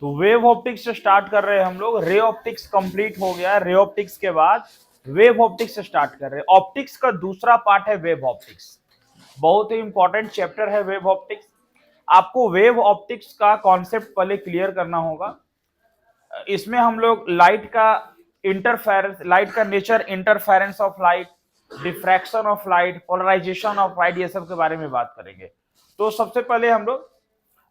तो wave optics से start कर रहे हैं हम लोग, रे ऑप्टिक्स कंप्लीट हो गया, रे ऑप्टिक्स के बाद वेव ऑप्टिक्स से स्टार्ट कर रहे हैं। ऑप्टिक्स का दूसरा पार्ट है वेव ऑप्टिक्स, बहुत ही इंपॉर्टेंट चैप्टर है वेव ऑप्टिक्स। आपको वेव ऑप्टिक्स का कॉन्सेप्ट पहले क्लियर करना होगा। इसमें हम लोग लाइट का इंटरफेरेंस, लाइट का nature, interference of light, diffraction of light, polarisation of light, ये सब के बारे में बात करेंगे। तो सबसे पहले हम लोग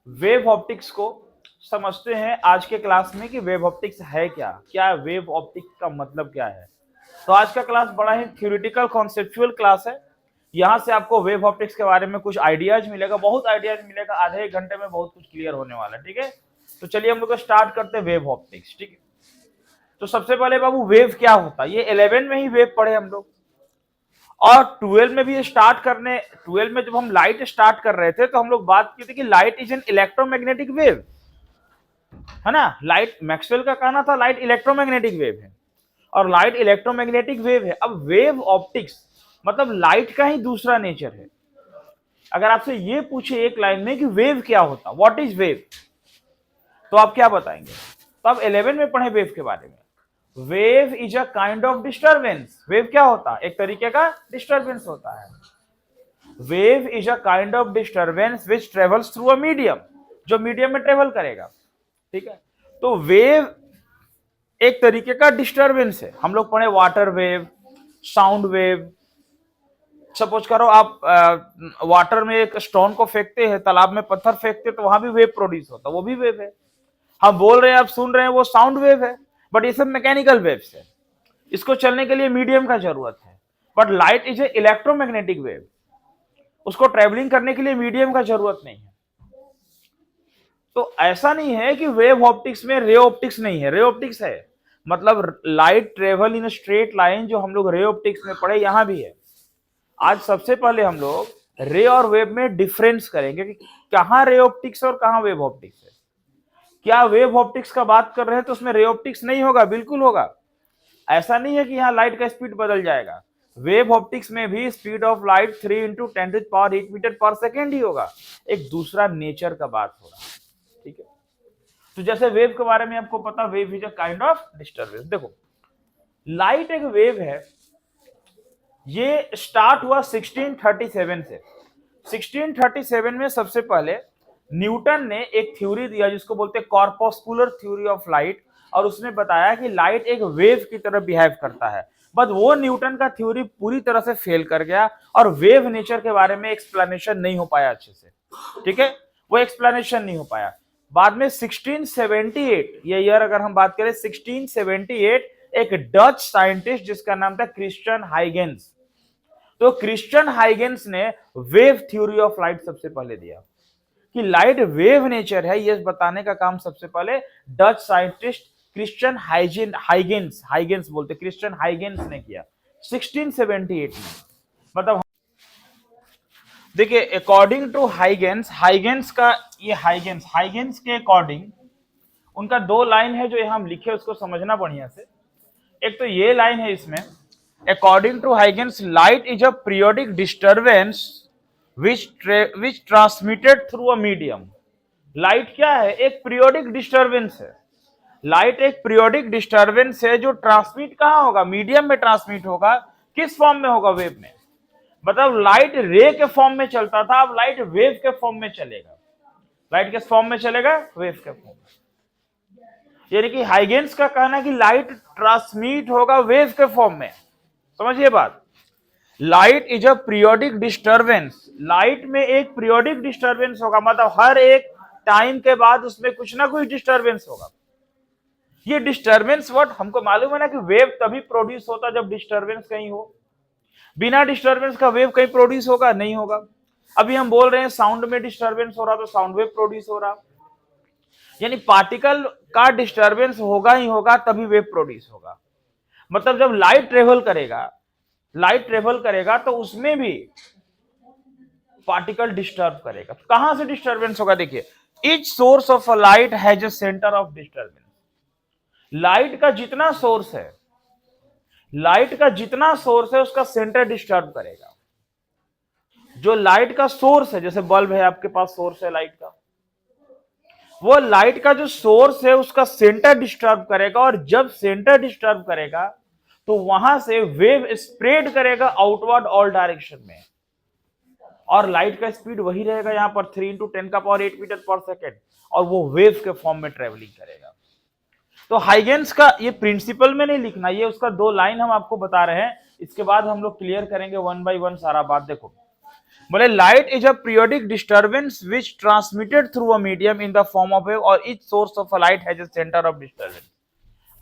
वेव ऑप्टिक्स को समझते हैं आज के क्लास में कि वेव ऑप्टिक्स है क्या, क्या वेव ऑप्टिक्स का मतलब क्या है। तो आज का क्लास बड़ा ही थ्योरेटिकल कॉन्सेप्चुअल क्लास है। यहाँ से आपको वेव ऑप्टिक्स के बारे में कुछ आइडियाज मिलेगा, बहुत आइडियाज मिलेगा, आधे एक घंटे में बहुत कुछ क्लियर होने वाला है। ठीक है, तो चलिए हम लोग स्टार्ट करते हैं वेव ऑप्टिक्स। ठीक है, तो सबसे पहले बाबू वेव क्या होता है, ये 11 में ही वेव पढ़े हम लोग, और 12 में भी स्टार्ट करने, 12 में जब हम लाइट स्टार्ट कर रहे थे तो हम लोग बात की थी कि light is an electromagnetic wave, है ना। लाइट, मैक्सवेल का कहना था लाइट इलेक्ट्रोमैग्नेटिक वेव है, और लाइट इलेक्ट्रोमैग्नेटिक वेव है। अब वेव ऑप्टिक्स मतलब लाइट का ही दूसरा नेचर है। अगर आपसे ये पूछे एक लाइन में कि वेव क्या होता, व्हाट इज वेव, तो आप क्या बताएंगे। तो आप 11 में पढ़े वेव के बारे में। Wave is a kind of disturbance. Wave क्या होता है, एक तरीके का डिस्टर्बेंस होता है। Wave is a kind of disturbance which travels through a medium, जो मीडियम में ट्रेवल करेगा। ठीक है, तो वेव एक तरीके का डिस्टर्बेंस है। हम लोग पढ़े water wave, sound wave. Suppose करो आप वाटर में एक स्टोन को फेंकते हैं, तालाब में पत्थर फेंकते हैं, तो वहां भी वेव प्रोड्यूस होता है, वो भी वेव है। हम बोल रहे हैं, आप सुन रहे हैं, वो साउंड वेव है। बट ये सब मैकेनिकल वेव्स है, इसको चलने के लिए मीडियम का जरूरत है। But light is a electromagnetic wave, उसको ट्रेवलिंग करने के लिए मीडियम का जरूरत नहीं है। तो ऐसा नहीं है कि वेव ऑप्टिक्स में रे ऑप्टिक्स नहीं है, रे ऑप्टिक्स है। मतलब light travel in straight line, जो हम लोग रे ऑप्टिक्स में पढ़े, यहां भी है। आज सबसे पहले हम लोग रे और वेव में डिफरेंस करेंगे कि कहां रे ऑप्टिक्स और कहां वेव ऑप्टिक्स है। क्या वेव ऑप्टिक्स का बात कर रहे हैं तो उसमें रे ऑप्टिक्स नहीं होगा, बिल्कुल होगा। ऐसा नहीं है कि यहाँ लाइट का स्पीड बदल जाएगा। वेव ऑप्टिक्स में भी speed of light 3 into 10⁸ metre per second ही होगा, एक दूसरा नेचर का बात हो रहा है। ठीक है, तो जैसे वेव के बारे में आपको पता, wave is a kind of disturbance. देखो, लाइट एक वेव है। ये स्टार्ट हुआ 1637 से। 1637 में सबसे पहले न्यूटन ने एक थ्योरी दिया जिसको बोलते हैं कॉर्पस्कुलर थ्योरी ऑफ लाइट, और उसने बताया कि लाइट एक वेव की तरह बिहेव करता है। बट वो न्यूटन का थ्योरी पूरी तरह से फेल कर गया, और वेव नेचर के बारे में एक्सप्लेनेशन नहीं हो पाया अच्छे से। ठीक है, वो एक्सप्लेनेशन नहीं हो पाया। बाद में 1678, ये ईयर अगर हम बात करें, 1678, एक डच साइंटिस्ट जिसका नाम था क्रिश्चियन हाइगेंस, तो क्रिश्चियन हाइगेंस ने वेव थ्योरी ऑफ लाइट सबसे पहले दिया कि लाइट वेव नेचर है। ये बताने का काम सबसे पहले Dutch scientist Christian Huygens, Huygens बोलते, क्रिश्चियन हाइगेंस ने किया 1678 में। मतलब देखिए, अकॉर्डिंग टू हाइगेंस, हाइगेंस का ये हाइगेंस के अकॉर्डिंग उनका दो लाइन है जो यहां हम लिखे, उसको समझना बढ़िया से। एक तो ये लाइन है इसमें, according to Huygens, light is a periodic disturbance which transmitted through a medium. Light क्या है, एक पीरियोडिक डिस्टर्बेंस है। लाइट एक पीरियोडिक डिस्टर्बेंस है जो ट्रांसमिट कहां होगा, मीडियम में ट्रांसमिट होगा। किस फॉर्म में होगा, वेव में। मतलब लाइट रे के फॉर्म में चलता था, अब लाइट वेव के फॉर्म में चलेगा। लाइट किस फॉर्म में चलेगा, वेव के फॉर्म में। यानी कि हाइगेंस का कहना है कि लाइट ट्रांसमिट होगा वेव के फॉर्म में। समझिए बात, light is a periodic disturbance. Light में एक पीरियोडिक डिस्टर्बेंस होगा, मतलब हर एक टाइम के बाद उसमें कुछ ना कुछ डिस्टर्बेंस होगा। ये डिस्टर्बेंस वर्ड हमको मालूम है ना कि वेव तभी प्रोड्यूस होता जब डिस्टर्बेंस कहीं हो। बिना डिस्टर्बेंस का वेव कहीं प्रोड्यूस होगा, नहीं होगा। अभी हम बोल रहे हैं साउंड में डिस्टर्बेंस हो रहा, तो साउंड वेव प्रोड्यूस हो रहा। यानी पार्टिकल का डिस्टर्बेंस होगा ही होगा, तभी वेव प्रोड्यूस होगा। मतलब जब लाइट ट्रेवल करेगा, लाइट ट्रेवल करेगा तो उसमें भी पार्टिकल डिस्टर्ब करेगा। तो कहां से डिस्टर्बेंस होगा, देखिए, each source of a light has a centre of disturbance. Light का जितना सोर्स है, लाइट का जितना सोर्स है, उसका सेंटर डिस्टर्ब करेगा। जो लाइट का सोर्स है, जैसे बल्ब है आपके पास, सोर्स है लाइट का, वो लाइट का जो सोर्स है उसका सेंटर डिस्टर्ब करेगा, और जब सेंटर डिस्टर्ब करेगा तो वहां से वेव स्प्रेड करेगा आउटवर्ड ऑल डायरेक्शन में, और लाइट का स्पीड वही रहेगा यहां पर 3 इंटू 10⁸ मीटर पर सेकेंड, और वो वेव के फॉर्म में ट्रेवलिंग करेगा। तो हाइगेन्स का ये प्रिंसिपल में नहीं लिखना, ये उसका दो लाइन हम आपको बता रहे हैं, इसके बाद हम लोग क्लियर करेंगे वन बाय वन सारा बात। देखो, बोले light is a periodic disturbance which transmitted through a medium in the form of wave, और each source of a light has a centre of disturbance.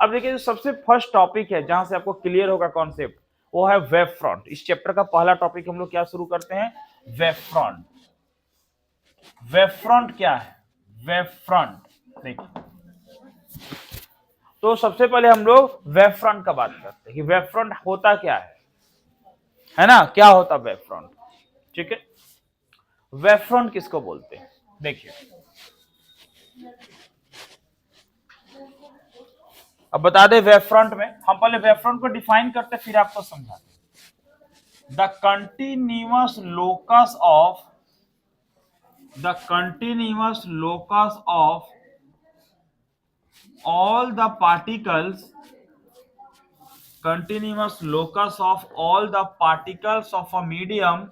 अब देखिए, जो सबसे फर्स्ट टॉपिक है जहां से आपको क्लियर होगा कॉन्सेप्ट, वो है वेव फ्रंट। इस चैप्टर का पहला टॉपिक हम लोग क्या शुरू करते हैं, वेव फ्रंट। वेव फ्रंट क्या है, वेव फ्रंट देखिए, तो सबसे पहले हम लोग वेव फ्रंट का बात करते हैं कि वेव फ्रंट होता क्या है ना, क्या होता वेव फ्रंट। ठीक है, वेव फ्रंट किसको बोलते हैं, देखिए अब बता दे। वेव फ्रंट में हम पहले वेव फ्रंट को डिफाइन करते फिर आपको समझाते। The continuous locus of all the particles continuous locus of all the particles of a medium,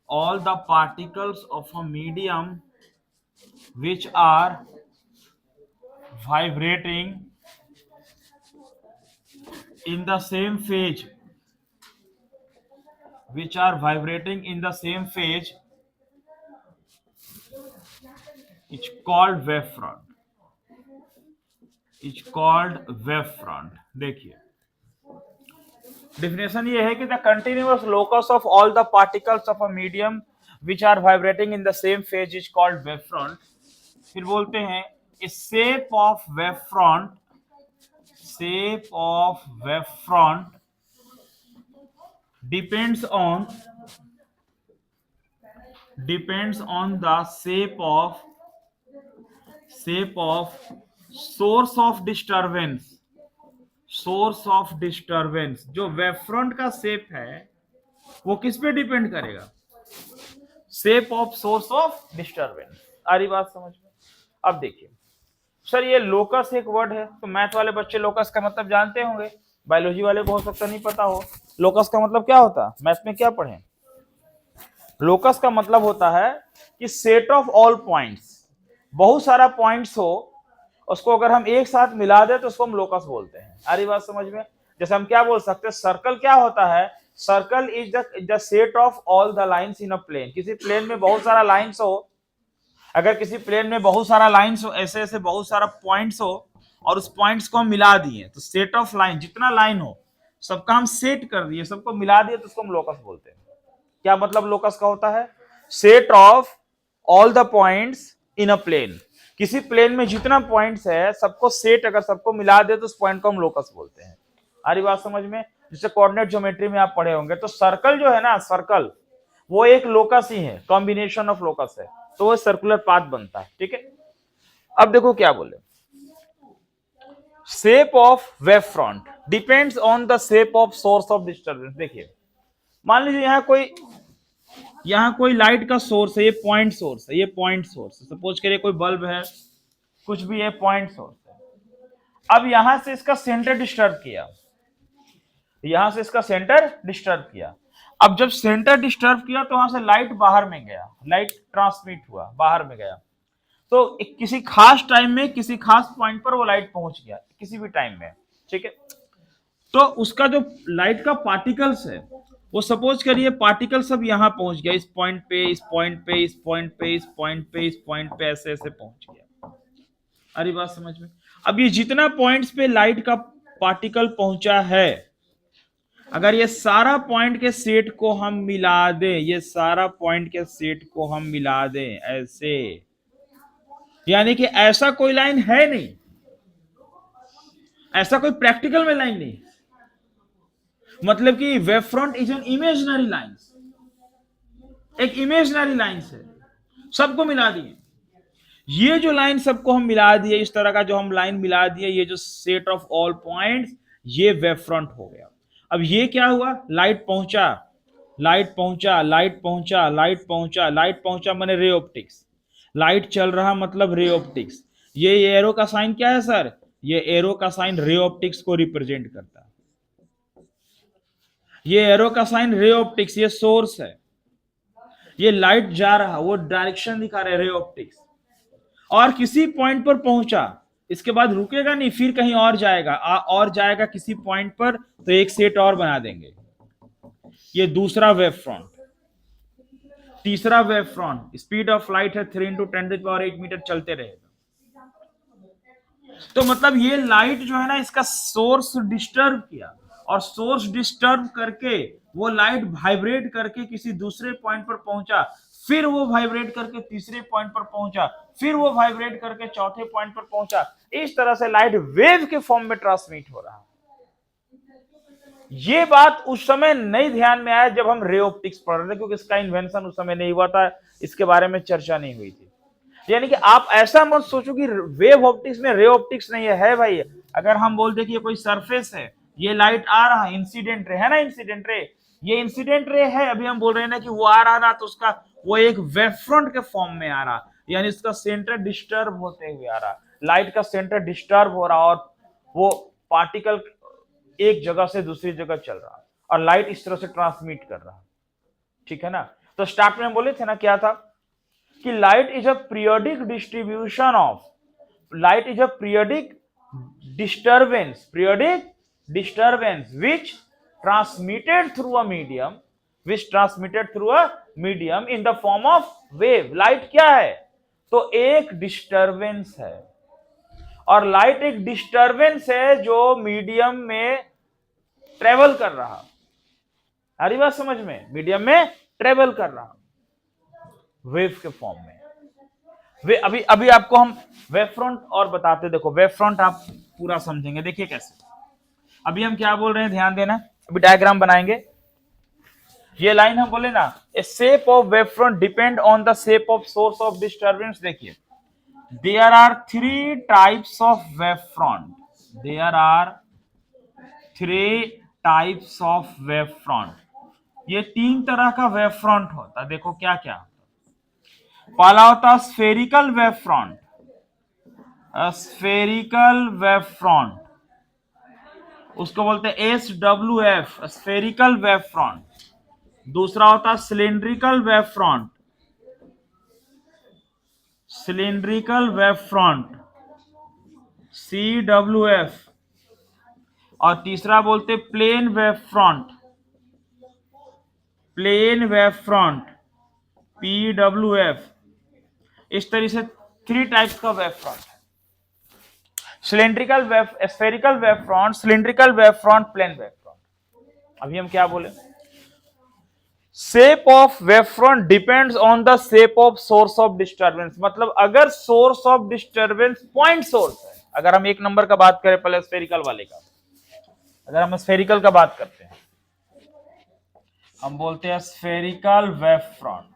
all the particles of a medium which are vibrating in the same phase, which are vibrating in the same phase, it's called wave front, it's called wave front। देखिए definition ये है कि the continuous locus of all the particles of a medium which are vibrating in the same phase is called wave front. फिर बोलते हैं shape of wave front, shape of wave front depends on the shape of source of disturbance, source of disturbance. जो wave front का shape है वो किस पे depend करेगा, shape of source of disturbance. आ रही बात समझ में। अब देखिए सर, ये लोकस एक वर्ड है, तो मैथ वाले बच्चे लोकस का मतलब जानते होंगे, बायोलॉजी वाले को हो सकता नहीं पता हो। लोकस का मतलब क्या होता है, मैथ में क्या पढ़े, लोकस का मतलब होता है कि सेट ऑफ ऑल पॉइंट्स, बहुत सारा पॉइंट्स हो, उसको अगर हम एक साथ मिला दे तो उसको हम लोकस बोलते हैं। आ रही बात समझ में। जैसे हम क्या बोल सकते हैं, सर्कल क्या होता है, circle is the set of all the lines in a plane. किसी प्लेन में बहुत सारा लाइंस हो, अगर किसी प्लेन में बहुत सारा लाइंस हो, ऐसे ऐसे बहुत सारा पॉइंट्स हो, और उस पॉइंट्स को हम मिला दिए तो सेट ऑफ लाइन, जितना लाइन हो सबका हम सेट कर दिए, सबको मिला दिए तो उसको हम लोकस बोलते हैं। क्या मतलब लोकस का होता है, set of all the points in a plane. किसी प्लेन में जितना पॉइंट्स है सबको सेट, अगर सबको मिला दे तो उस पॉइंट को हम लोकस बोलते हैं। आ रही बात समझ में। जिससे कोऑर्डिनेट ज्योमेट्री में आप पढ़े होंगे, तो सर्कल जो है ना, सर्कल वो एक लोकस ही है, कॉम्बिनेशन ऑफ लोकस है, तो वो सर्कुलर पाथ बनता है। ठीक है, अब देखो क्या बोले, shape of wave front depends on the shape of source of disturbance. देखिए मान लीजिए यहाँ कोई लाइट का सोर्स है, ये पॉइंट सोर्स है, ये पॉइंट सोर्स है, सपोज करिए कोई बल्ब है, कुछ भी है, पॉइंट सोर्स है। अब यहां से इसका सेंटर डिस्टर्ब किया, यहां से इसका सेंटर डिस्टर्ब किया। अब जब सेंटर डिस्टर्ब किया तो वहां से लाइट बाहर में गया, लाइट ट्रांसमिट हुआ, बाहर में गया, तो किसी खास टाइम में किसी खास पॉइंट पर वो लाइट पहुंच गया, किसी भी टाइम में। ठीक है, तो उसका जो लाइट का पार्टिकल्स है, वो सपोज करिए पार्टिकल सब यहां पहुंच गया, इस पॉइंट पे, इस पॉइंट पे, इस पॉइंट पे, इस पॉइंट पे, इस पॉइंट पे, ऐसे ऐसे पहुंच गया। अरे बात समझ में। अब ये जितना पॉइंट्स पे लाइट का पार्टिकल पहुंचा है, अगर ये सारा पॉइंट के सेट को हम मिला दें, ये सारा पॉइंट के सेट को हम मिला दें ऐसे, यानी कि ऐसा कोई लाइन है नहीं, ऐसा कोई प्रैक्टिकल में लाइन नहीं, मतलब कि wave front is an imaginary line, एक इमेजिनरी लाइन है, सबको मिला दिए। ये जो लाइन सबको हम मिला दिए, इस तरह का जो हम लाइन मिला दिए, ये जो सेट ऑफ ऑल पॉइंट्स, ये वेव फ्रंट हो गया। अब ये क्या हुआ, लाइट पहुंचा, लाइट पहुंचा, लाइट पहुंचा, लाइट पहुंचा, लाइट पहुंचा, माने रे ऑप्टिक्स। लाइट चल रहा मतलब रे ऑप्टिक्स। ये एरो का साइन क्या है सर? ये एरो का साइन रे ऑप्टिक्स को रिप्रेजेंट करता है। ये एरो का साइन रे ऑप्टिक्स, ये सोर्स है। ये लाइट जा रहा, वो डायरेक्शन दिखा रहे रे ऑप्टिक्स, और किसी पॉइंट पर पहुंचा, इसके बाद रुकेगा नहीं, फिर कहीं और जाएगा, और जाएगा किसी पॉइंट पर, तो एक सेट और बना देंगे। ये दूसरा वेव फ्रंट। तीसरा wave front, speed of light है 3 × 10⁸ मीटर, चलते रहेगा। तो मतलब ये लाइट जो है ना, इसका सोर्स डिस्टर्ब किया, और सोर्स डिस्टर्ब करके वो लाइट वाइब्रेट करके किसी दूसरे पॉइंट पर पहुंचा, फिर वो वाइब्रेट करके तीसरे पॉइंट पर पहुंचा, फिर वो वाइब्रेट करके चौथे पॉइंट पर पहुंचा। इस तरह से लाइट वेव के फॉर्म में ट्रांसमिट हो रहा है। ये बात उस समय नहीं ध्यान में आया जब हम रे ऑप्टिक्स पढ़ रहे थे, क्योंकि इसका इन्वेंशन उस समय नहीं हुआ था, इसके बारे में चर्चा नहीं हुई थी। यानी कि आप ऐसा मत सोचो कि वेव ऑप्टिक्स में रे ऑप्टिक्स नहीं है भाई। अगर हम बोल दे कि ये कोई सरफेस है, ये लाइट आ रहा है, इंसिडेंट रे है ना, इंसिडेंट रे, ये इंसिडेंट रे है, अभी हम बोल रहे हैं ना कि वो आ रहा ना, तो उसका वो एक वेव फ्रंट के फॉर्म में आ रहा, यानी इसका सेंटर डिस्टर्ब होते हुए आ रहा, लाइट का सेंटर डिस्टर्ब हो रहा, और वो पार्टिकल एक जगह से दूसरी जगह चल रहा, और लाइट इस तरह से ट्रांसमिट कर रहा। ठीक है ना? तो स्टार्ट में हम बोले थे ना, क्या था कि light is a periodic distribution of, light is a periodic disturbance which transmitted through a medium in the form of wave। Light क्या है? तो एक डिस्टर्बेंस है, और लाइट एक डिस्टर्बेंस है जो मीडियम में ट्रेवल कर रहा। हरी बात समझ में? मीडियम में ट्रेवल कर रहा वेव के फॉर्म में। वे अभी आपको हम वेव फ्रंट और बताते, देखो वेव फ्रंट आप पूरा समझेंगे। देखिए कैसे, अभी हम क्या बोल रहे हैं, ध्यान देना, अभी डायग्राम बनाएंगे। ये लाइन हम बोले ना, a shape of wave front depend on the shape of source of disturbance. देखिए, there are 3 types of wave front, there are 3 types of wave front. ये 3 तरह का वेव फ्रंट होता है। देखो क्या क्या, पहला होता spherical wave front, spherical wave front, उसको बोलते हैं SWF, स्फेरिकल वेव फ्रंट। दूसरा होता cylindrical wave front, cylindrical wave front CWF, और तीसरा बोलते plane wave front, plane wave front PWF। इस तरह से 3 टाइप्स का वेव फ्रंट है, cylindrical wave, spherical wave front, cylindrical wave front, plane wave front. अभी हम क्या बोले, shape of wave front depends on the shape of source of disturbance. मतलब अगर source of disturbance point source है, अगर हम 1 नंबर का बात करें पहले स्फेरिकल वाले का, अगर हम स्फेरिकल का बात करते हैं, हम बोलते हैं spherical wave front,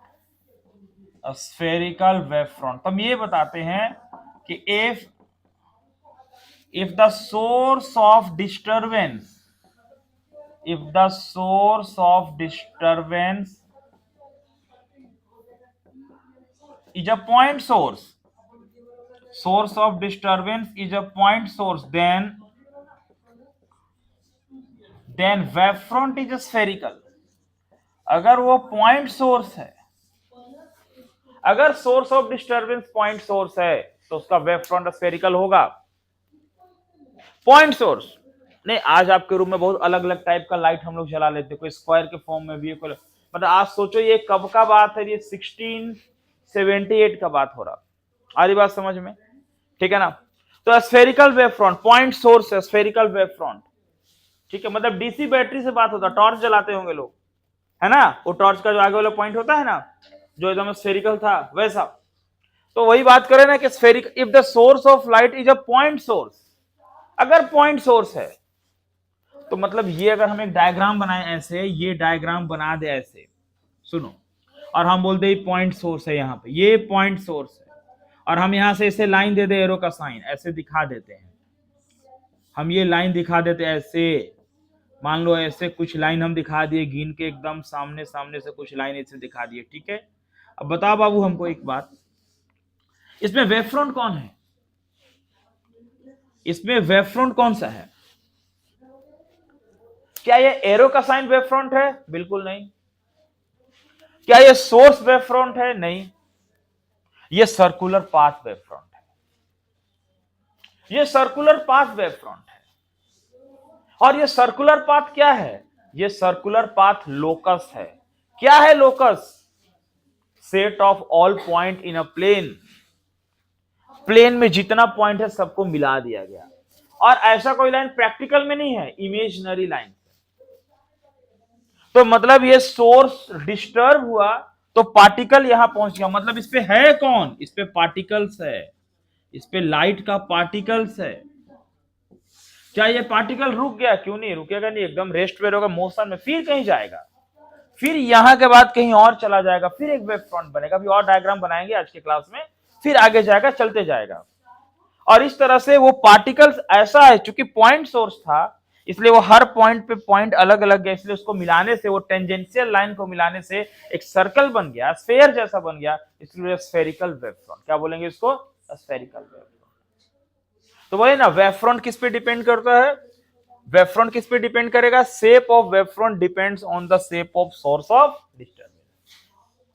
spherical wave front. तो हम ये बताते हैं कि if the source of disturbance, if the source of disturbance is a point source, source of disturbance is a point source, then wave front is a spherical। अगर वो point source है, अगर source of disturbance point source है, तो उसका wave front spherical होगा। Point source नहीं, आज आपके रूम में बहुत अलग अलग टाइप का लाइट हम लोग जला लेते, कोई स्क्वायर के फॉर्म में भी, मतलब आज सोचो ये कब का बात है, ये 1678 का बात हो रहा। आधी बात समझ में? ठीक है ना? तो spherical wave front point source है, स्फेरिकल वेव फ्रंट। ठीक है, मतलब डीसी बैटरी से बात होता, टॉर्च जलाते होंगे लोग, है ना, वो टॉर्च का जो आगे वाला पॉइंट होता है ना, जो एकदम स्फेरिकल था वैसा। तो वही बात करें ना कि spherical, if the source of light is a point source, अगर पॉइंट सोर्स है, तो मतलब ये अगर हम एक डायग्राम बनाए ऐसे, ये डायग्राम बना दे ऐसे, सुनो, और हम बोलते हैं पॉइंट सोर्स है, यहाँ पे ये पॉइंट सोर्स है, और हम यहां से ऐसे लाइन दे दे, एरो का साइन ऐसे दिखा देते हैं, हम ये लाइन दिखा देते हैं ऐसे, मान लो ऐसे कुछ लाइन हम दिखा दिए, गिन के एकदम सामने सामने से कुछ लाइन ऐसे दिखा दिए। ठीक है, अब बताओ बाबू हमको एक बात, इसमें वेव फ्रंट कौन है? इसमें वेव फ्रंट कौन सा है? क्या ये एरो का साइन वेव फ्रंट है? बिल्कुल नहीं। क्या ये सोर्स वेव फ्रंट है? नहीं। ये सर्कुलर पाथ वेव फ्रंट है। ये सर्कुलर पाथ वेव फ्रंट है। और ये सर्कुलर पाथ क्या है? ये सर्कुलर पाथ लोकस है। क्या है locus? Set of all point in a plane. Plane में जितना पॉइंट है सबको मिला दिया गया। और ऐसा कोई लाइन प्रैक्टिकल में नहीं है, इमेजिनरी लाइन। तो मतलब ये सोर्स डिस्टर्ब हुआ तो पार्टिकल यहां पहुंच गया, मतलब इस पे है कौन? इस पे पार्टिकल्स है, इस पे लाइट का पार्टिकल्स है। क्या ये पार्टिकल रुक गया? क्यों नहीं रुकेगा, नहीं, एकदम रेस्ट पे रहेगा, मोशन में, फिर कहीं जाएगा, फिर यहां के बाद कहीं और चला जाएगा, फिर एक वेव फ्रंट बनेगा। अभी और डायग्राम बनाएंगे आज के क्लास में, फिर आगे जाएगा, चलते जाएगा। और इस तरह से वो पार्टिकल्स ऐसा है, चूंकि पॉइंट सोर्स था इसलिए वो हर पॉइंट पे पॉइंट अलग अलग गया, इसलिए उसको मिलाने से, वो टेंजेंशियल लाइन को मिलाने से एक सर्कल बन गया, स्फेयर जैसा बन गया, इसलिए स्फेरिकल वेव फ्रंट। क्या बोलेंगे इसको? Spherical wave front. तो बोले ना, वेव फ्रंट किस पे डिपेंड करता है? वेव फ्रंट किस पे डिपेंड करेगा? Shape of wave front depends on the shape of source of disturbance.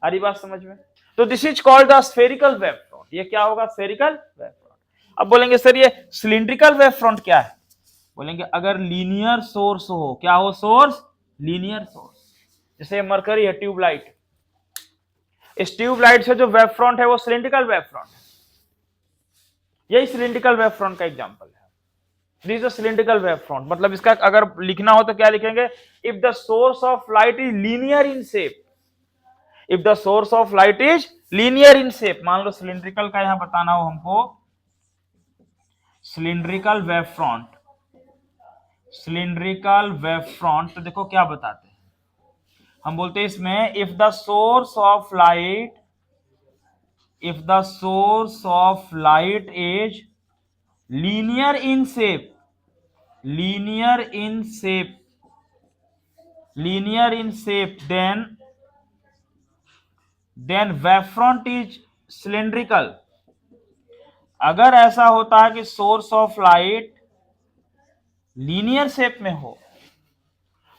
आ रही बात समझ में? तो this is called the spherical wave front. ये क्या होगा? Spherical wave front. अब बोलेंगे सर ये सिलिंड्रिकल वेव फ्रंट क्या है? बोलेंगे अगर लीनियर सोर्स हो। क्या हो? Source linear source. जैसे मरकरी है, ट्यूबलाइट, इस ट्यूबलाइट से जो वेव फ्रंट है वो सिलिंड्रिकल वेव फ्रंट है। यही सिलिंड्रिकल वेव फ्रंट का एग्जांपल है। This is a cylindrical wave front. मतलब इसका अगर लिखना हो तो क्या लिखेंगे? If the source of light is linear in shape, if the source of light is linear in shape. मान लो सिलिंड्रिकल का यहां बताना हो हमको, cylindrical wave front, cylindrical wave front, तो देखो क्या बताते हैं हम, बोलते हैं इसमें if the source of light, if the source of light is linear in shape, linear in shape, linear in shape, then wave front is cylindrical. अगर ऐसा होता है कि source of light linear shape में हो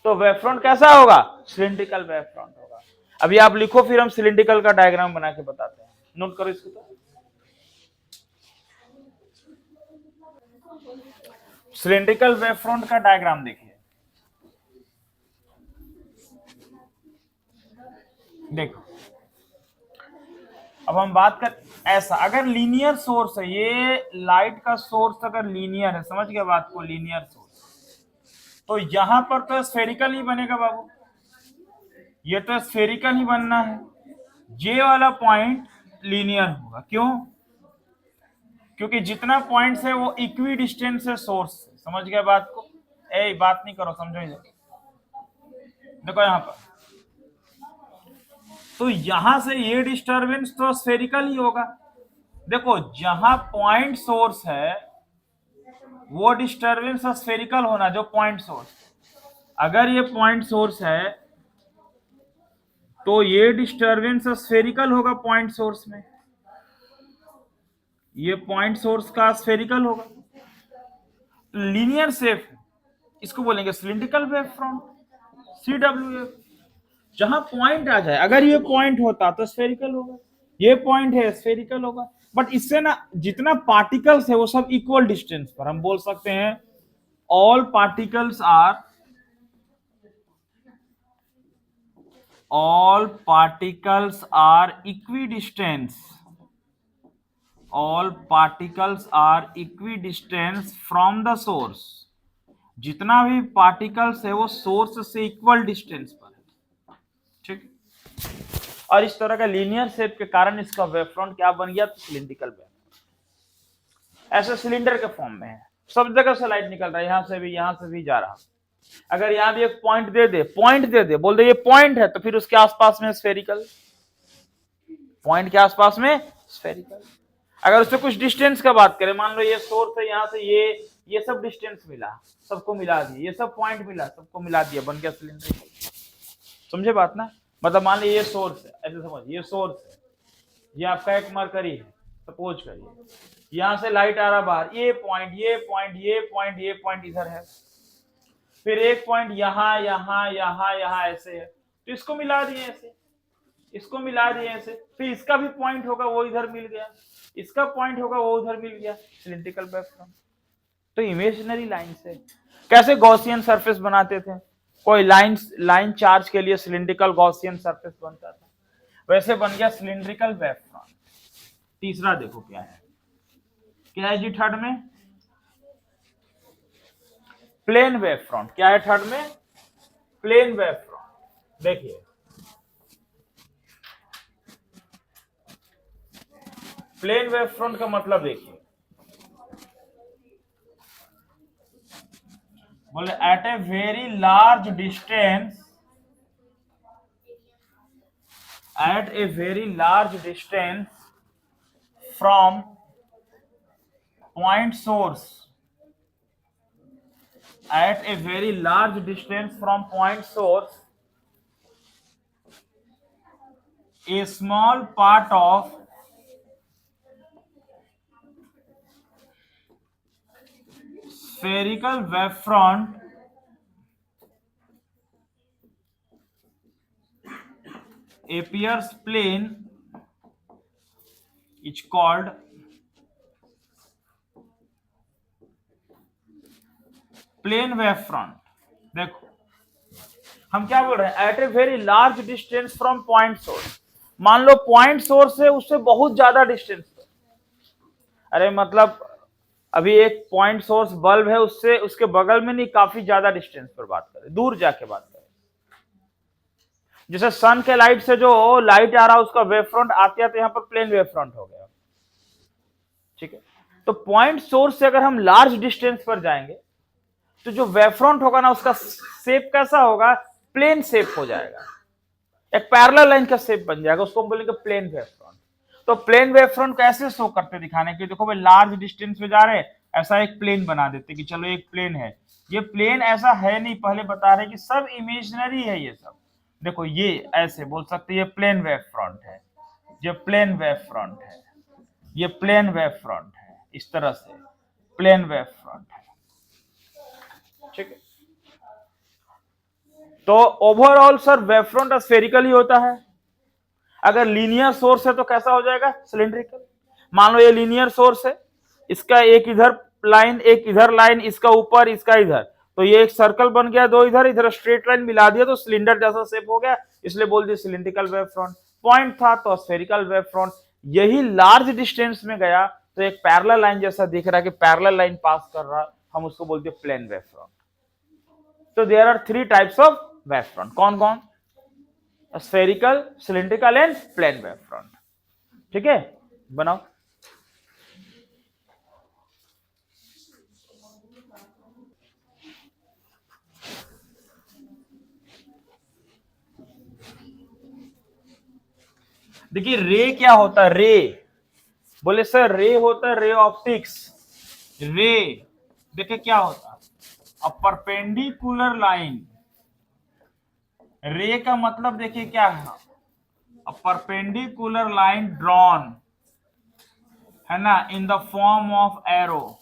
तो वेव फ्रंट कैसा होगा? सिलिंड्रिकल वेव फ्रंट होगा। अभी आप लिखो, फिर हम सिलिंड्रिकल का डायग्राम बना के बताते हैं। नोट करो इसको। तो सिलिंड्रिकल वेव फ्रंट का डायग्राम देखिए, देखो अब हम बात कर, ऐसा अगर लीनियर सोर्स है, ये लाइट का सोर्स अगर लीनियर है, समझ गए बात को? लीनियर सोर्स, तो यहां पर तो स्फेरिकल ही बनेगा बाबू, ये तो स्फेरिकल ही बनना है। जे वाला पॉइंट लीनियर होगा। क्यों? क्योंकि जितना पॉइंट्स है वो इक्वी डिस्टेंस है सोर्स से। समझ गए बात को? बात नहीं करो, समझो इधर। देखो यहां पर, तो यहां से ये डिस्टरबेंस तो स्फेरिकल ही होगा। देखो जहां पॉइंट सोर्स है वो डिस्टरबेंस स्फेरिकल होना, जो पॉइंट सोर्स। अगर ये पॉइंट सोर्स है तो ये डिस्टरबेंस स्फेरिकल होगा पॉइंट सोर्स में, ये पॉइंट सोर्स का स्फेरिकल होगा, लीनियर शेप, इसको बोलेंगे सिलिंड्रिकल वेव फ्रंट, CWF। जहां पॉइंट आ जाए, अगर ये पॉइंट होता तो स्फेरिकल होगा, ये पॉइंट है स्फेरिकल होगा। बट इससे ना, जितना पार्टिकल्स है वो सब इक्वल डिस्टेंस पर, हम बोल सकते हैं all particles are, all particles are equidistant, all particles are equidistant from the source। जितना भी पार्टिकल्स है वो सोर्स से इक्वल डिस्टेंस पर है, ठीक। और इस तरह का लीनियर शेप के कारण इसका वेव फ्रंट क्या बन गया? तो सिलिंड्रिकल वेव। ऐसे सिलेंडर के फॉर्म में है, सब जगह से लाइट निकल रहा है, यहां से भी जा रहा। अगर यहां भी एक पॉइंट दे दे, बोल दे ये पॉइंट है, तो फिर उसके आसपास में स्फेरिकल, पॉइंट के आसपास में स्फेरिकल। अगर उससे कुछ डिस्टेंस का बात करें, मान लो ये सोर्स है, यहां से ये सब डिस्टेंस मिला, सबको मिला दिया, ये सब पॉइंट मिला, सबको मिला दिया, बन गया सिलिंड्रिकल। समझे बात ना? मतलब मान लो ये सोर्स है, ऐसे समझ, ये सोर्स है, ये आपका एक मरकरी है, सपोज करिए यहां से लाइट आ रहा बाहर, ये पॉइंट ये पॉइंट ये पॉइंट ये पॉइंट इधर है, फिर एक पॉइंट यहाँ यहाँ यहाँ यहाँ ऐसे है, तो इसको मिला दिए ऐसे, इसको मिला दिए ऐसे, फिर इसका भी पॉइंट होगा वो इधर मिल गया, इसका पॉइंट होगा वो उधर मिल गया, सिलिंड्रिकल वेवफ्रंट। तो इमेजिनरी लाइन से कैसे गॉसियन सरफेस बनाते थे, कोई लाइन चार्ज के लिए सिलिंड्रिकल गॉसियन सरफेस बनता था, वैसे बन गया सिलिंड्रिकल वेवफ्रंट। तीसरा देखो क्या है जी थर्ड में, प्लेन वेवफ्रंट। क्या है थर्ड में, प्लेन वेवफ्रंट। देखिए प्लेन वेवफ्रंट का मतलब देखिए, बोले at a very large distance, at a very large distance from point source, at a very large distance from point source, a small part of spherical wavefront appears plane is called plane wave front. देखो हम क्या बोल रहे हैं, at a very large distance from point source. मान लो point source है उससे बहुत ज्यादा डिस्टेंस पर, अरे मतलब अभी एक पॉइंट सोर्स बल्ब है उससे उसके बगल में नहीं, काफी ज्यादा डिस्टेंस पर बात करें, दूर जाके बात करें, जैसे सन के लाइट से जो लाइट आ रहा है उसका वेव फ्रंट आते आते यहाँ पर प्लेन वेव फ्रंट हो गया, ठीक है। तो पॉइंट सोर्स से अगर हम लार्ज डिस्टेंस पर जाएंगे तो जो वेव फ्रंट होगा ना उसका शेप कैसा होगा, प्लेन शेप हो जाएगा, एक पैरेलल लाइन का शेप बन जाएगा, उसको हम बोलेंगे प्लेन वेव फ्रंट। तो प्लेन वेव फ्रंट कैसे शो करते दिखाने के, देखो भाई लार्ज डिस्टेंस पे जा रहे हैं, ऐसा एक प्लेन बना देते कि चलो एक प्लेन है, ये प्लेन ऐसा है नहीं, पहले बता रहे कि सब इमेजिनरी है ये सब। देखो ये ऐसे बोल सकते हैं, ये प्लेन वेव फ्रंट है, ये प्लेन वेव फ्रंट है, ये प्लेन वेव फ्रंट है, इस तरह से प्लेन वेव फ्रंट है, ठीक है। तो overall sir wave front spherical ही होता है। अगर लीनियर सोर्स है तो कैसा हो जाएगा, सिलिंड्रिकल। मान लो ये लीनियर सोर्स है, इसका एक इधर लाइन एक इधर लाइन, इसका ऊपर इसका इधर, तो ये एक सर्कल बन गया, दो इधर इधर स्ट्रेट लाइन मिला दिया तो सिलेंडर जैसा शेप हो गया, इसलिए बोल दिया सिलिंड्रिकल वेव फ्रंट। पॉइंट था तो स्फेरिकल वेव फ्रंट। यही लार्ज डिस्टेंस में गया तो एक पैरेलल लाइन जैसा दिख रहा है कि पैरेलल लाइन पास कर रहा, हम उसको बोलते हैं प्लेन वेव फ्रंट। तो there are three types of wave front, कौन कौन, spherical, cylindrical and plane wave front, ठीक है। बनाओ देखिए रे क्या होता है, रे बोले सर रे होता है रे ऑप्टिक्स। रे देखिए क्या होता है, अ परपेंडिकुलर लाइन, रे का मतलब देखिए क्या है, अ परपेंडिकुलर लाइन ड्रॉन, है ना, इन the form of arrow,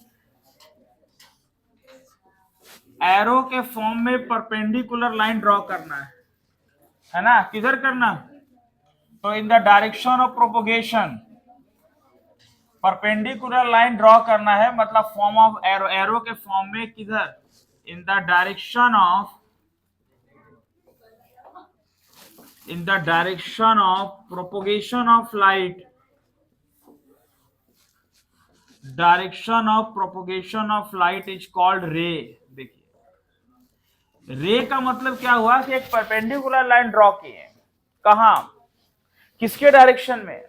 arrow के फॉर्म में परपेंडिकुलर लाइन ड्रॉ करना है ना, किधर करना, तो in the direction of propagation, perpendicular line draw करना है, मतलब फॉर्म ऑफ एरो, एरो के फॉर्म में किधर, in the direction of propagation of light, direction of propagation of light is called रे। देखिए रे का मतलब क्या हुआ कि एक परपेंडिकुलर लाइन ड्रॉ किए, कहां, किसके डायरेक्शन में,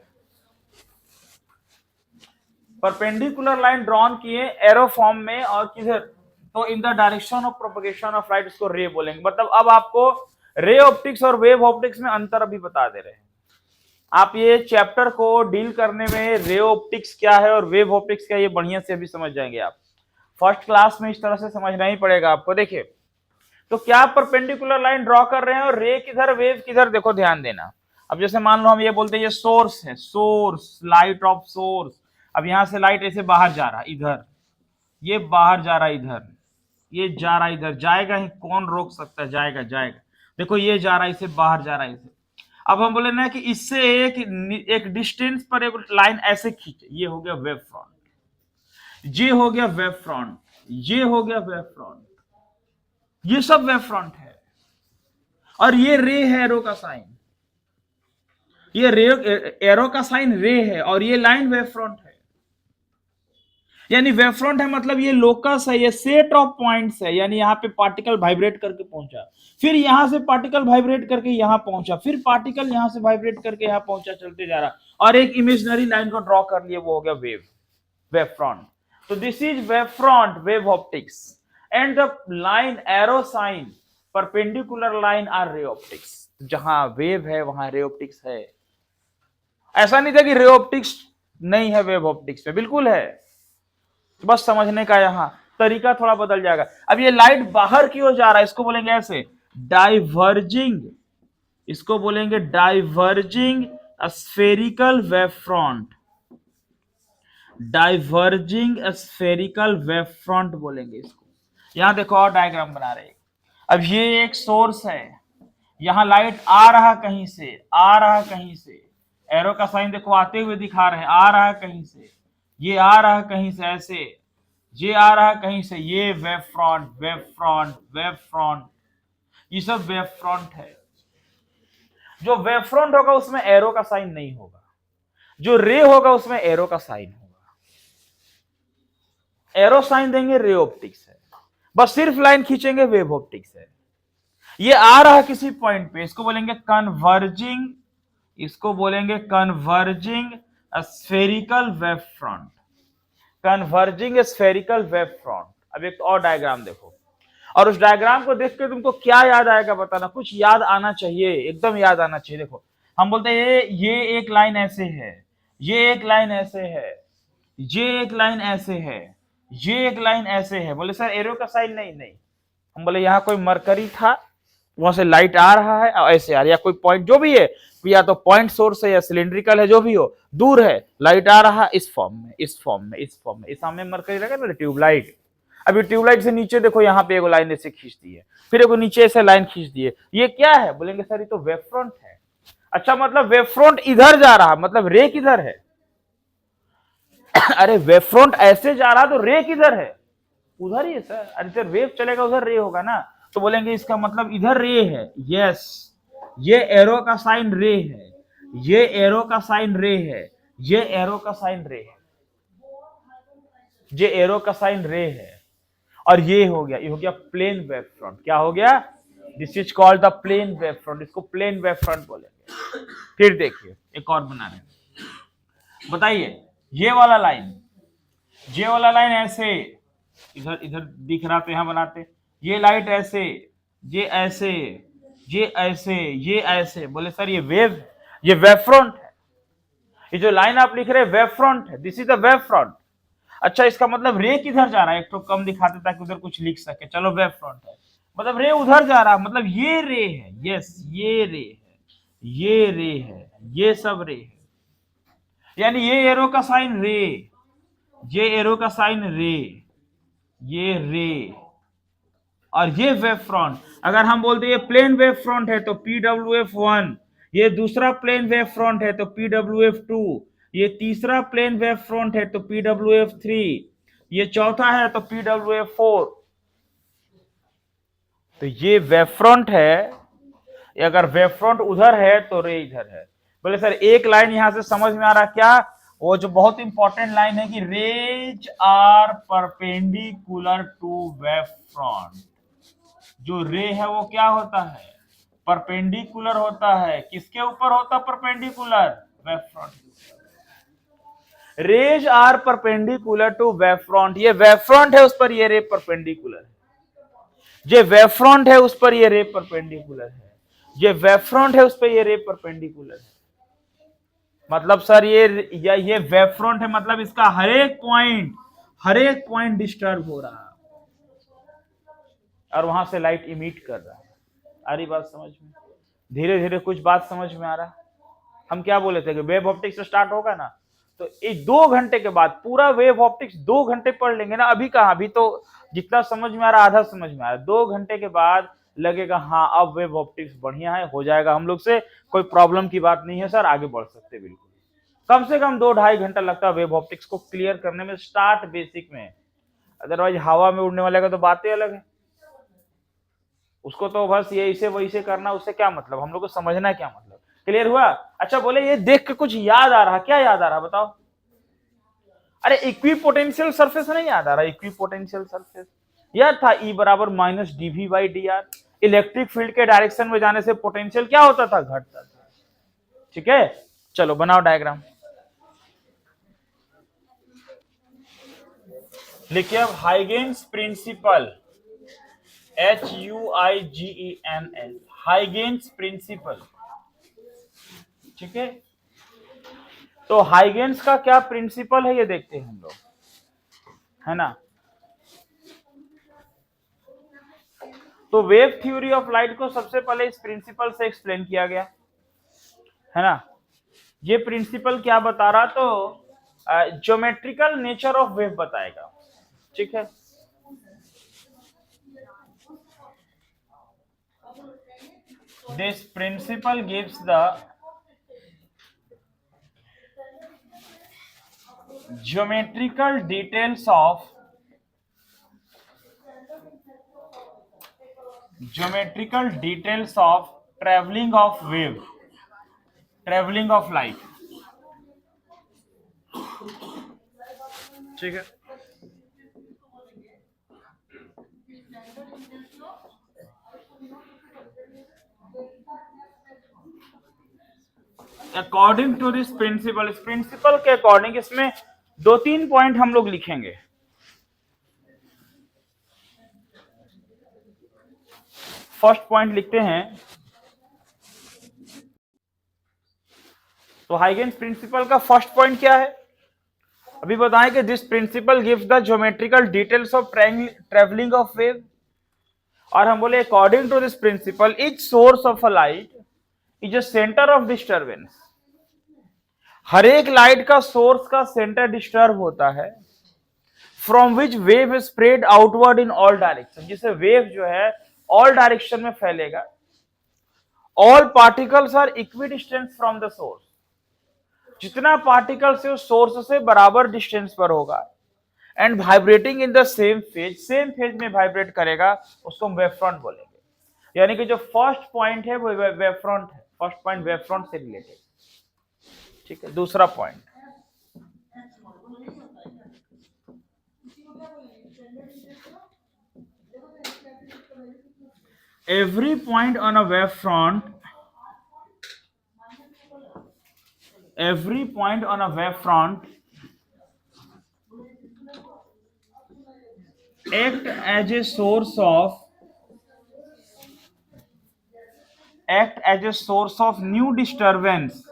परपेंडिकुलर लाइन ड्रॉन किए एरो फॉर्म में, और किधर, तो in the direction of propagation of light, इसको रे बोलेंगे। मतलब अब आपको रे ऑप्टिक्स और वेव ऑप्टिक्स में अंतर अभी बता दे रहे हैं। आप ये चैप्टर को डील करने में रे ऑप्टिक्स क्या है और वेव ऑप्टिक्स क्या है ये बढ़िया से अभी समझ जाएंगे आप, फर्स्ट क्लास में इस तरह से समझना ही पड़ेगा आपको। देखिए तो क्या परपेंडिकुलर लाइन ड्रॉ कर रहे हैं और रे किधर वेव किधर, देखो ध्यान देना। अब जैसे मान लो हम ये बोलते हैं ये सोर्स है, सोर्स लाइट ऑफ सोर्स, अब यहां से लाइट ऐसे बाहर जा रहा है इधर, ये बाहर जा रहा है इधर, ये जा रहा है इधर, जाएगा ही, कौन रोक सकता है, जाएगा जाएगा। देखो ये जा रहा है, इसे बाहर जा रहा है इसे। अब हम बोले ना कि इससे एक डिस्टेंस पर एक लाइन ऐसे खींचे, ये हो गया वेव फ्रंट, ये हो गया वेव फ्रंट, ये हो गया वेव फ्रंट, ये सब वेव फ्रंट है। और ये रे है, एरो का साइन, ये रे एरो का साइन रे है, और ये लाइन वेव फ्रंट है। यानी वेव फ्रंट है मतलब ये लोकस है, ये सेट ऑफ पॉइंट्स है, यानी यहाँ पे पार्टिकल वाइब्रेट करके पहुंचा, फिर यहां से पार्टिकल वाइब्रेट करके यहां पहुंचा, फिर पार्टिकल यहां से वाइब्रेट करके यहां पहुंचा, चलते जा रहा, और एक इमेजिनरी लाइन को ड्रॉ कर लिए, वो हो गया वेव, वेव फ्रंट। तो this is wave front, wave optics, and the line arrow sign perpendicular line are ray optics. जहां वेव है वहां रे ऑप्टिक्स है। ऐसा नहीं था कि रे ऑप्टिक्स नहीं है वेव ऑप्टिक्स में, बिल्कुल है, बस समझने का यहां तरीका थोड़ा बदल जाएगा। अब ये लाइट बाहर की ओर जा रहा है, इसको बोलेंगे ऐसे डाइवर्जिंग, इसको बोलेंगे diverging spherical wave front, diverging spherical wave front बोलेंगे इसको। यहां देखो और डायग्राम बना रहे हैं। अब ये एक सोर्स है, यहां लाइट आ रहा कहीं से, आ रहा कहीं से, एरो का साइन देखो आते हुए दिखा रहे हैं, आ रहा कहीं से, ये आ रहा कहीं से ऐसे, ये आ रहा कहीं से, ये wave front, wave front, wave front, ये सब वेव फ्रंट है। जो वेव फ्रंट होगा उसमें एरो का साइन नहीं होगा, जो रे होगा उसमें एरो का साइन होगा। एरो साइन देंगे रे ऑप्टिक्स है, बस सिर्फ लाइन खींचेंगे वेव ऑप्टिक्स है। ये आ रहा किसी पॉइंट पे, इसको बोलेंगे कन्वर्जिंग, इसको बोलेंगे converging spherical wave front, converging spherical wave front. अब एक और डायग्राम देखो, और उस डायग्राम को देख के तुमको क्या याद आएगा बताना, कुछ याद आना चाहिए, एकदम याद आना चाहिए। देखो हम बोलते हैं ये एक लाइन ऐसे है, ये एक लाइन ऐसे है, ये एक लाइन ऐसे है, ये एक लाइन ऐसे है। बोले सर एरो का साइन नहीं, नहीं। हम बोले यहाँ कोई मरकरी था, वहां से लाइट आ रहा है और ऐसे आ रहा है, या कोई पॉइंट जो भी है, या तो पॉइंट सोर्स है या सिलिंड्रिकल है, जो भी हो, दूर है, लाइट आ रहा इस फॉर्म में, इस फॉर्म में, इस फॉर्म में, इस सामने मरकरी लगा ना ट्यूबलाइट। अभी ट्यूबलाइट से नीचे देखो यहाँ पे एक लाइन ऐसे खींच दी है, फिर एक नीचे ऐसे लाइन खींच दी है, ये क्या है? बोलेंगे सर ये तो वेव फ्रंट है। अच्छा मतलब वेव फ्रंट इधर जा रहा, मतलब रे किधर है? अरे वेव फ्रंट ऐसे जा रहा तो रे किधर है? उधर ही है सर। अरे सर वेव चलेगा उधर रे होगा ना, तो बोलेंगे इसका मतलब इधर रे है। यस, ये एरो का साइन रे है, ये एरो का साइन रे है, ये एरो का साइन रे है, ये एरो का साइन रे है, और ये हो गया, ये हो गया प्लेन वेव फ्रंट। क्या हो गया? This is called the plane wave front, इसको प्लेन वेव फ्रंट बोलेंगे। फिर देखिए एक और बना रहे हैं, बताइए ये वाला लाइन, ये वाला लाइन ऐसे इधर इधर दिख रहा तो यहां बनाते, ये लाइट ऐसे, ये ऐसे, ये ऐसे, ये ऐसे। बोले सर ये वेव, ये वेव फ्रंट है, ये जो लाइन आप लिख रहे हैं वेव फ्रंट है, this is the wave front. अच्छा इसका मतलब रे किधर जा रहा है? एक तो कम दिखाते ताकि उधर कुछ लिख सके, चलो वेव फ्रंट है, मतलब रे उधर जा रहा, मतलब ये रे है। यस ये रे है, ये रे है, ये सब रे है, यानी ये एरो का साइन रे, ये एरो का साइन रे, ये रे, और ये वेव फ्रंट। अगर हम बोलते ये प्लेन वेव फ्रंट है तो PWF1, ये दूसरा प्लेन वेव फ्रंट है तो PWF2, ये तीसरा प्लेन वेव फ्रंट है तो PWF3, ये चौथा है तो PWF4। तो ये वेव फ्रंट है, अगर वेव फ्रंट उधर है तो रे इधर है। बोले सर एक लाइन यहां से समझ में आ रहा क्या? वो जो बहुत इंपॉर्टेंट लाइन है कि rays are perpendicular to wave front. जो रे है वो क्या होता है? परपेंडिकुलर होता है। किसके ऊपर होता perpendicular? Wave front. Rays are perpendicular to wave front. ये वेव फ्रंट है, उस पर ये रे परपेंडिकुलर है। ये वेव फ्रंट है, उस पर ये रे परपेंडिकुलर है। ये वेव फ्रंट है, उस पर ये रे परपेंडिकुलर है। मतलब सर ये वेव फ्रंट है, मतलब इसका हर एक पॉइंट डिस्टर्ब हो रहा है और वहां से लाइट इमिट कर रहा है। आ रही बात समझ में? धीरे धीरे कुछ बात समझ में आ रहा है। हम क्या बोले थे कि वेव ऑप्टिक्स से स्टार्ट होगा ना, तो ये 2 घंटे के बाद पूरा वेव ऑप्टिक्स 2 घंटे पढ़ लेंगे ना, अभी कहा, अभी तो जितना समझ में आ रहा आधा समझ में आ रहा, 2 घंटे के बाद लगेगा हाँ अब वेव ऑप्टिक्स बढ़िया है, हो जाएगा हम लोग से, कोई प्रॉब्लम की बात नहीं है सर, आगे बढ़ सकते बिल्कुल। कम से कम 2-2.5 घंटा लगता है वेव ऑप्टिक्स को क्लियर करने में, स्टार्ट बेसिक में। अदरवाइज हवा में उड़ने वाले का तो बातें अलग है, उसको तो बस ये इसे वैसे करना, उससे क्या मतलब, हम लोग को समझना क्या मतलब। क्लियर हुआ? अच्छा बोले ये देख के कुछ याद आ रहा, क्या याद आ रहा बताओ? अरे इक्विपोटेंशियल सरफेस नहीं याद आ रहा? इक्विपोटेंशियल सरफेस याद था, E बराबर minus dV by dr। Electric field के डायरेक्शन में जाने से पोटेंशियल क्या होता था, घटता था। ठीक है, चलो बनाओ डायग्राम। लिखिए अब हाइगेन्स प्रिंसिपल, HUIGENS, हाइगेन्स प्रिंसिपल। ठीक है, तो हाइगेन्स का क्या प्रिंसिपल है ये देखते हैं हम लोग, है ना। तो वेव थ्योरी ऑफ लाइट को सबसे पहले इस प्रिंसिपल से एक्सप्लेन किया गया, है ना। ये प्रिंसिपल क्या बता रहा, तो ज्योमेट्रिकल नेचर ऑफ वेव बताएगा। ठीक है, this principle gives the geometrical details of traveling of wave, traveling of light। ठीक है, अकॉर्डिंग टू दिस प्रिंसिपल, इस प्रिंसिपल के अकॉर्डिंग इसमें 2-3 पॉइंट हम लोग लिखेंगे। फर्स्ट पॉइंट लिखते हैं, तो हाइगेन्स प्रिंसिपल का फर्स्ट पॉइंट क्या है, अभी बताएं कि this principle gives the geometrical details of travelling of wave. और हम बोले according to this principle each source of a light is a centre of disturbance. हर एक लाइट का सोर्स का सेंटर डिस्टर्ब होता है, from which wave spread outward in all direction, जिससे वेव जो है ऑल डायरेक्शन में फैलेगा। All particles are equidistant from the source, जितना पार्टिकल से उस सोर्स से बराबर डिस्टेंस पर होगा, and vibrating in the same phase में वाइब्रेट करेगा, उसको हम वेव फ्रंट बोलेंगे। यानी कि जो फर्स्ट पॉइंट है वो वेव फ्रंट है, फर्स्ट पॉइंट वेव फ्रंट से रिलेटेड। ठीक है, दूसरा point, every point on a wavefront act as a source of new disturbance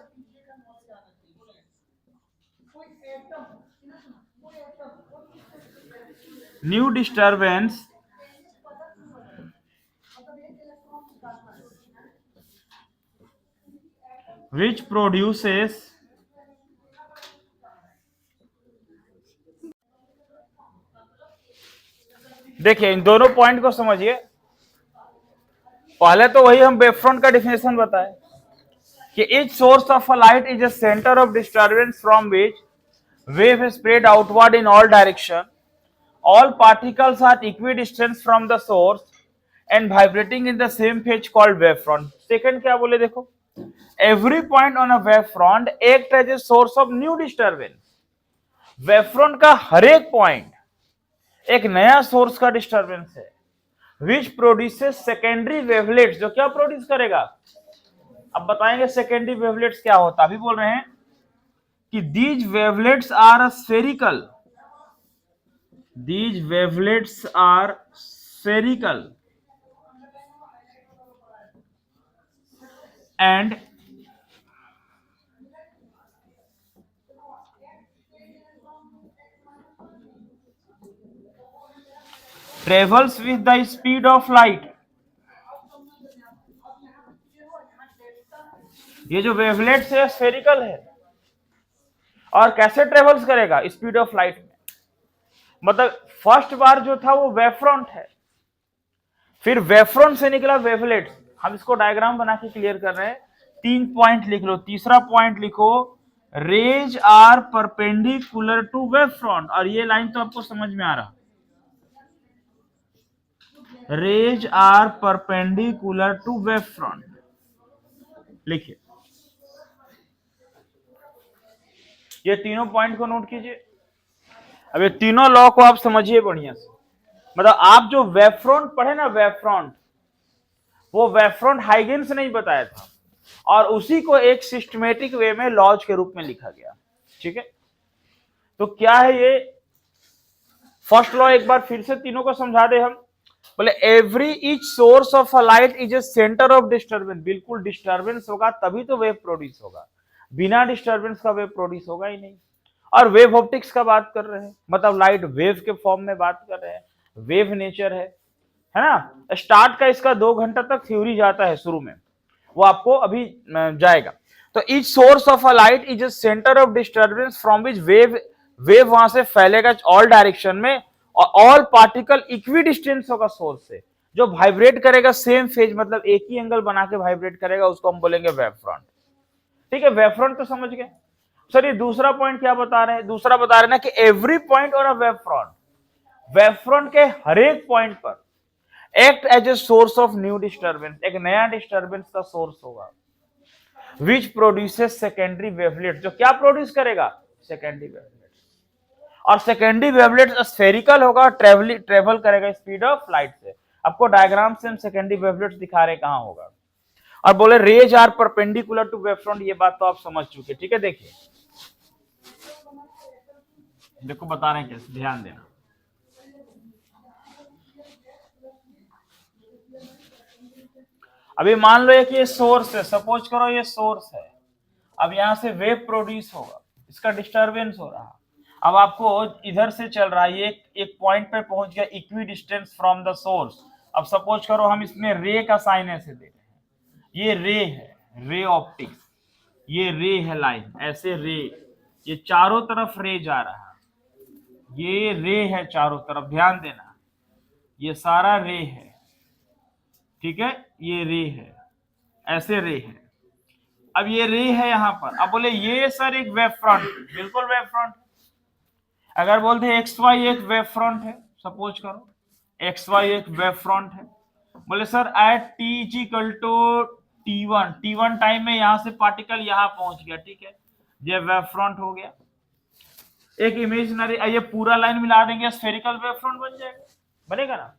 which produces देखिए इन दोनों पॉइंट को समझिए। पहले तो वही हम वेवफ्रंट का डिफिनेशन बताए कि each source of a light is a center of disturbance from which wave is spread outward in all direction. All particles are equidistant from the source and vibrating in the same phase called wavefront. Second क्या बोले देखो, every point on a wavefront act as a source of new disturbance. Wavefront का हर एक point एक नया source का disturbance है, which produces secondary wavelets, जो क्या प्रोड्यूस करेगा, अब बताएंगे सेकेंडरी वेवलेट्स क्या होता है। अभी बोल रहे हैं कि these wavelets are spherical, and travels with the speed of light। ये जो वेवलेट्स है स्फेरिकल है और कैसे ट्रेवल्स करेगा, स्पीड ऑफ लाइट में। मतलब फर्स्ट बार जो था वो वेव फ्रंट है, फिर वेव फ्रंट से निकला वेवलेट। हम इसको डायग्राम बना के क्लियर कर रहे हैं। 3 पॉइंट लिख लो। तीसरा पॉइंट लिखो, rays are perpendicular to wave front, और ये लाइन तो आपको समझ में आ रहा, rays are perpendicular to wave front लिखिए। ये तीनों पॉइंट को नोट कीजिए। अब ये तीनों लॉ को आप समझिए बढ़िया से। मतलब आप जो वेव फ्रंट पढ़े ना, वेव फ्रंट, वो वेव फ्रंट हाइगेन्स ने ही बताया था, और उसी को एक सिस्टमेटिक वे में लॉज के रूप में लिखा गया। ठीक है, तो क्या है ये फर्स्ट लॉ, एक बार फिर से तीनों को समझा दे हम। बोले every each source of a light is a centre of disturbance. बिल्कुल डिस्टर्बेंस होगा तभी तो वेव प्रोड्यूस होगा, बिना डिस्टर्बेंस का वेव प्रोड्यूस होगा ही नहीं। और वेव ऑप्टिक्स का बात कर रहे हैं, मतलब लाइट वेव के फॉर्म में बात कर रहे हैं, वेव नेचर है ना। स्टार्ट का इसका 2 घंटा तक थ्योरी जाता है शुरू में, वो आपको अभी जाएगा। तो each source of a light is a centre of disturbance from which wave वहां से फैलेगा ऑल डायरेक्शन में, और ऑल पार्टिकल इक्वी डिस्टेंस होगा सोर्स से, जो वाइब्रेट करेगा सेम फेज, मतलब एक ही एंगल बना के वाइब्रेट करेगा, उसको हम बोलेंगे वेव फ्रंट। ठीक है, वेव फ्रंट तो समझ गए। सर ये दूसरा पॉइंट क्या बता रहे हैं, दूसरा बता रहे हैं ना कि एवरी पॉइंट और अ वेव फ्रंट के हर एक पॉइंट पर act as a source of new disturbance, एक नया डिस्टर्बेंस का सोर्स होगा, विच प्रोड्यूसेस सेकेंडरी वेवलेट, जो क्या प्रोड्यूस करेगा, सेकेंडरी वेवलेट। और सेकेंडरी वेवलेट स्फेरिकल होगा, ट्रेवल करेगा स्पीड ऑफ लाइट से। आपको डायग्राम से हम सेकेंडरी वेवलेट दिखा रहे कहां होगा। और बोले rays are perpendicular to wave front, ये बात तो आप समझ चुके। ठीक है, देखिए देखो बता रहे हैं कैसे, ध्यान देना। अभी मान लो कि ये सोर्स है, सपोज करो ये सोर्स है। अब यहां से वेव प्रोड्यूस होगा, इसका डिस्टरबेंस हो रहा। अब आपको इधर से चल रहा है, ये एक पॉइंट पे पहुंच गया equi distance from the source. अब सपोज करो हम इसमें रे का साइन ऐसे दे रहे हैं, ये रे है, रे ऑप्टिक्स, ये रे है लाइन, ऐसे रे, ये चारों तरफ रे जा रहा है, ये रे है चारों तरफ, ध्यान देना, ये सारा रे है। ठीक है, ये रे है, ऐसे रे है। अब ये रे है यहां पर। अब बोले ये सर एक वेव फ्रंट, बिल्कुल वेव फ्रंट। अगर बोलते हैं एक्स वाई एक वेव फ्रंट है, सपोज करो एक्स वाई एक वेव फ्रंट है। बोले sir at T is equal to T one time में यहां से पार्टिकल यहां पहुंच गया। ठीक है, ये वेव फ्रंट हो गया। एक इमेजिनरी, ये पूरा लाइन मिला देंगे, स्फेरिकल वेव फ्रंट बन जाएगा, बनेगा ना।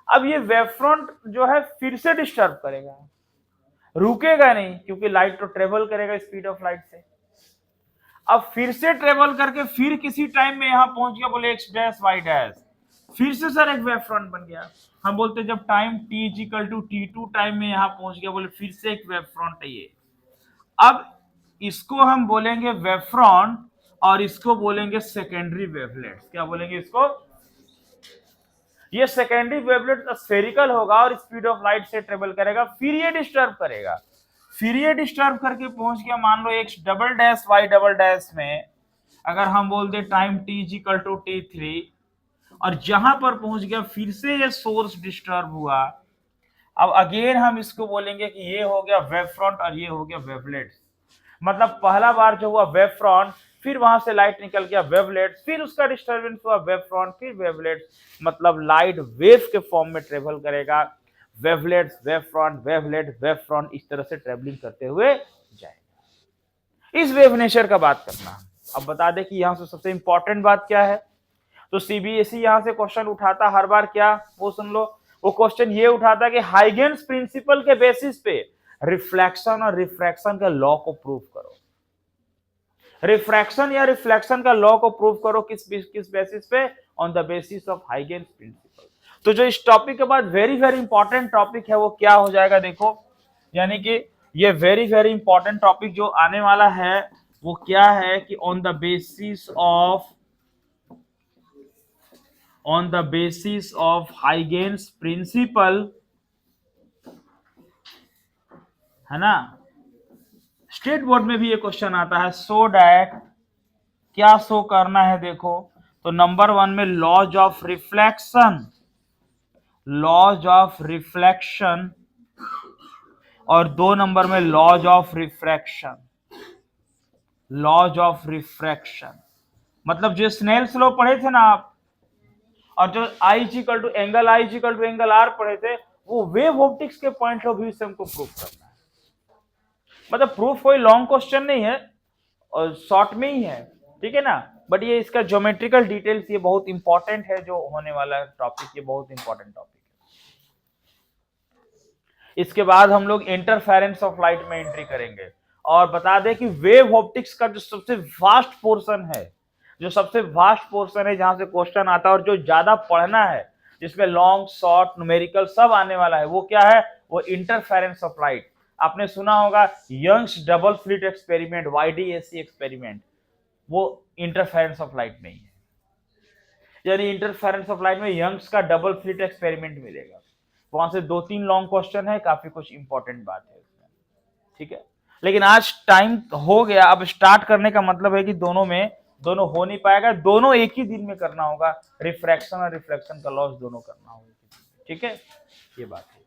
अब ये वेव फ्रंट जो है फिर से डिस्टर्ब करेगा, रुकेगा नहीं, क्योंकि लाइट तो ट्रेवल करेगा स्पीड ऑफ लाइट से। अब फिर से ट्रेवल करके फिर किसी टाइम में यहां पहुंच गया, बोले एक्स डैश वाई डैश, फिर से सर एक वेव फ्रंट बन गया। हम बोलते जब time t is equal to t2 time में यहां पहुंच गया, बोले फिर से एक वेव फ्रंट है ये। अब इसको हम बोलेंगे वेव फ्रंट, और इसको बोलेंगे सेकेंडरी वेवलेट्स। क्या बोलेंगे इसको, ये सेकेंडरी वेवलेट स्फेरिकल होगा और स्पीड ऑफ लाइट से ट्रेवल करेगा, फिर ये डिस्टर्ब करेगा, फिर ये डिस्टर्ब करके पहुंच गया मान लो x double dash y double dash में। अगर हम बोल दे time t is equal to t3, और जहां पर पहुंच गया फिर से ये सोर्स डिस्टर्ब हुआ। अब अगेन हम इसको बोलेंगे कि ये हो गया वेव फ्रंट और ये हो गया वेवलेट। मतलब पहला बार जो हुआ वेव फ्रंट, फिर वहां से लाइट निकल गया वेवलेट, फिर उसका डिस्टर्बेंस हुआ वेव फ्रंट, फिर वेवलेट। मतलब लाइट वेव के फॉर्म में ट्रेवल करेगा, wavelets, wave front, wavelet, wave front, इस तरह से ट्रेवलिंग करते हुए जाएगा। इस वेव नेचर का बात करना। अब बता दें कि यहां से सबसे इंपॉर्टेंट बात क्या है। तो सीबीएसई यहां से क्वेश्चन उठाता हर बार, क्या वो सुन लो, वो क्वेश्चन ये उठाता कि हाइगेन्स प्रिंसिपल के बेसिस पे रिफ्लेक्शन और रिफ्रैक्शन का लॉ को प्रूव करो। रिफ्रैक्शन या रिफ्लेक्शन का लॉ को प्रूव करो किस बेसिस पे, on the basis of Huygens principle. तो जो इस टॉपिक के बाद वेरी वेरी इंपॉर्टेंट टॉपिक है वो क्या हो जाएगा, देखो, यानी कि ये वेरी वेरी इंपॉर्टेंट टॉपिक जो आने वाला है वो क्या है कि on the basis of Huygens principle, है ना। स्टेट बोर्ड में भी ये क्वेश्चन आता है, सो डैट क्या शो करना है देखो, तो नंबर 1 में laws of reflection, laws of reflection, और 2 नंबर में laws of refraction, laws of refraction. मतलब जो स्नेल्स लॉ पढ़े थे ना आप, और जो i equal to angle i equal to angle r पढ़े थे, वो वेव ऑप्टिक्स के पॉइंट ऑफ व्यू से हमको प्रूव करना है। मतलब प्रूफ कोई लॉन्ग क्वेश्चन नहीं है और शॉर्ट में ही है, ठीक है ना, बट ये इसका ज्योमेट्रिकल डिटेल्स ये बहुत इंपॉर्टेंट है, जो होने वाला टॉपिक, ये बहुत इंपॉर्टेंट टॉपिक है। इसके बाद हम लोग इंटरफेरेंस ऑफ लाइट में एंट्री करेंगे, और बता दें कि वेव ऑप्टिक्स का जो सबसे वास्ट पोर्शन है, जो सबसे वास्ट पोर्शन है जहां से क्वेश्चन आता है और जो ज्यादा पढ़ना है, जिसमें लॉन्ग शॉर्ट न्यूमेरिकल सब आने वाला है, वो क्या है, वो इंटरफेरेंस ऑफ लाइट। आपने सुना होगा Young's double slit experiment, YDAC experiment, वो इंटरफेरेंस ऑफ लाइट नहीं है। यानी इंटरफेरेंस ऑफ लाइट में यंग्स का डबल स्लिट एक्सपेरिमेंट मिलेगा, वहां से 2-3 लॉन्ग क्वेश्चन है, काफी कुछ इंपॉर्टेंट बात है इसमें, ठीक है। लेकिन आज टाइम हो गया, अब स्टार्ट करने का मतलब है कि दोनों हो नहीं पाएगा, दोनों एक ही दिन में करना होगा, रिफ्रैक्शन और रिफ्लेक्शन का लॉस दोनों करना होगा, ठीक है, ये बात है।